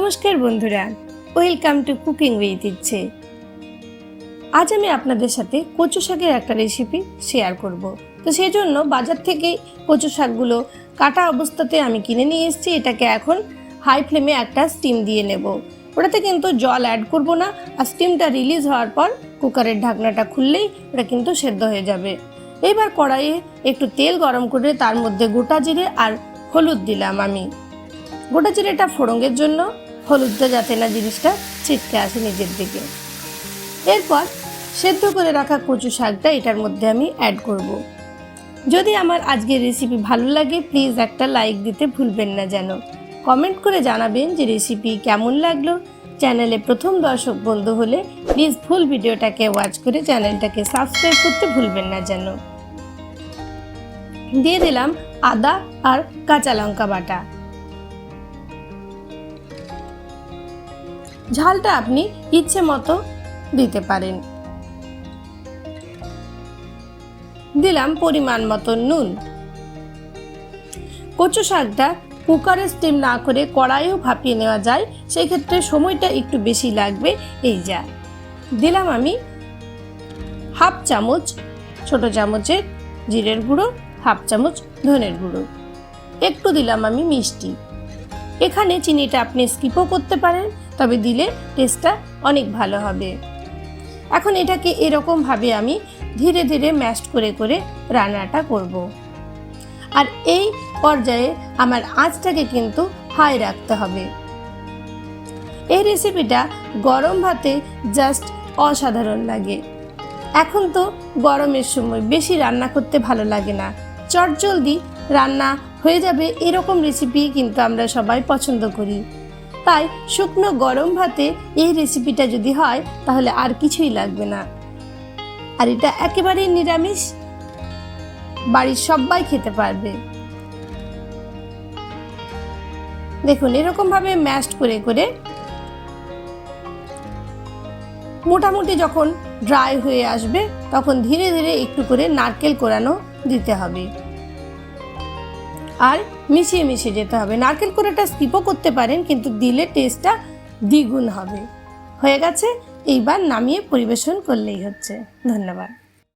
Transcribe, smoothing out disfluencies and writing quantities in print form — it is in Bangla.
নমস্কার বন্ধুরা, ওয়েলকাম টু কুকিং উইথ ইচ্ছে। আজ আমি আপনাদের সাথে কচু শাকের একটা রেসিপি শেয়ার করব। তো সেই জন্য বাজার থেকে কচু শাকগুলো কাটা অবস্থাতে আমি কিনে নিয়ে এসেছি। এটাকে এখন হাই ফ্লেমে একটা স্টিম দিয়ে নেব। ওটাতে কিন্তু জল অ্যাড করব না, আর স্টিমটা রিলিজ হওয়ার পর কুকারের ঢাকনাটা খুললেই ওটা কিন্তু সেদ্ধ হয়ে যাবে। এবার কড়াইয়ে একটু তেল গরম করে তার মধ্যে গোটা জিরে আর হলুদ দিলাম আমি। গোটা জিরেটা ফোড়নের জন্য, হলুদটা যাতে না জিনিসটা ছিটকে আসে নিজের দিকে। এরপর সেদ্ধ করে রাখা কচু শাকটা এটার মধ্যে আমি অ্যাড করব। যদি আমার আজকের রেসিপি ভালো লাগে প্লিজ একটা লাইক দিতে ভুলবেন না যেন। কমেন্ট করে জানাবেন যে রেসিপি কেমন লাগলো। চ্যানেলে প্রথম দর্শক বন্ধু হলে প্লিজ ফুল ভিডিওটাকে ওয়াচ করে চ্যানেলটাকে সাবস্ক্রাইব করতে ভুলবেন না যেন। দিয়ে দিলাম আদা আর কাঁচা লঙ্কা বাটা। ঝালটা আপনি ইচ্ছে মতো দিতে পারেন। দিলাম পরিমাণ মতো নুন। কচু শাকটা কুকারে স্টিম না করে কড়াইও ভাপিয়ে নেওয়া যায়, সেই ক্ষেত্রে সময়টা একটু বেশি লাগবে। এই যা দিলাম আমি হাফ চামচ ছোট চামচের জিরের গুঁড়ো, হাফ চামচ ধনের গুঁড়ো, একটু দিলাম আমি মিষ্টি। এখানে চিনিটা আপনি স্কিপও করতে পারেন, তবে দিলে টেস্টটা অনেক ভালো হবে। এখন এটাকে এরকমভাবে আমি ধীরে ধীরে ম্যাশ করে করে রান্নাটা করব। আর এই পর্যায়ে আমার আঁচটাকে কিন্তু হাই রাখতে হবে। এই রেসিপিটা গরম ভাতে জাস্ট অসাধারণ লাগে। এখন তো গরমের সময় বেশি রান্না করতে ভালো লাগে না, চটজলদি রান্না হয়ে যাবে এরকম রেসিপি কিন্তু আমরা সবাই পছন্দ করি। তাই শুকনো গরম ভাতে এই রেসিপিটা যদি হয় তাহলে আর কিছুই লাগবে না। আর এটা একেবারেই নিরামিষ, বাড়ির সবাই খেতে পারবে। দেখুন এরকমভাবে ম্যাশ করে করে মোটামুটি যখন ড্রাই হয়ে আসবে তখন ধীরে ধীরে একটু করে নারকেল কোড়ানো দিতে হবে আর মিশিয়ে মিশিয়ে যেতে হবে। নারকেল কোড়াটা স্কিপও করতে পারেন, কিন্তু দিলে টেস্টটা দ্বিগুণ হবে। হয়ে গেছে, এইবার নামিয়ে পরিবেশন করলেই হচ্ছে। ধন্যবাদ।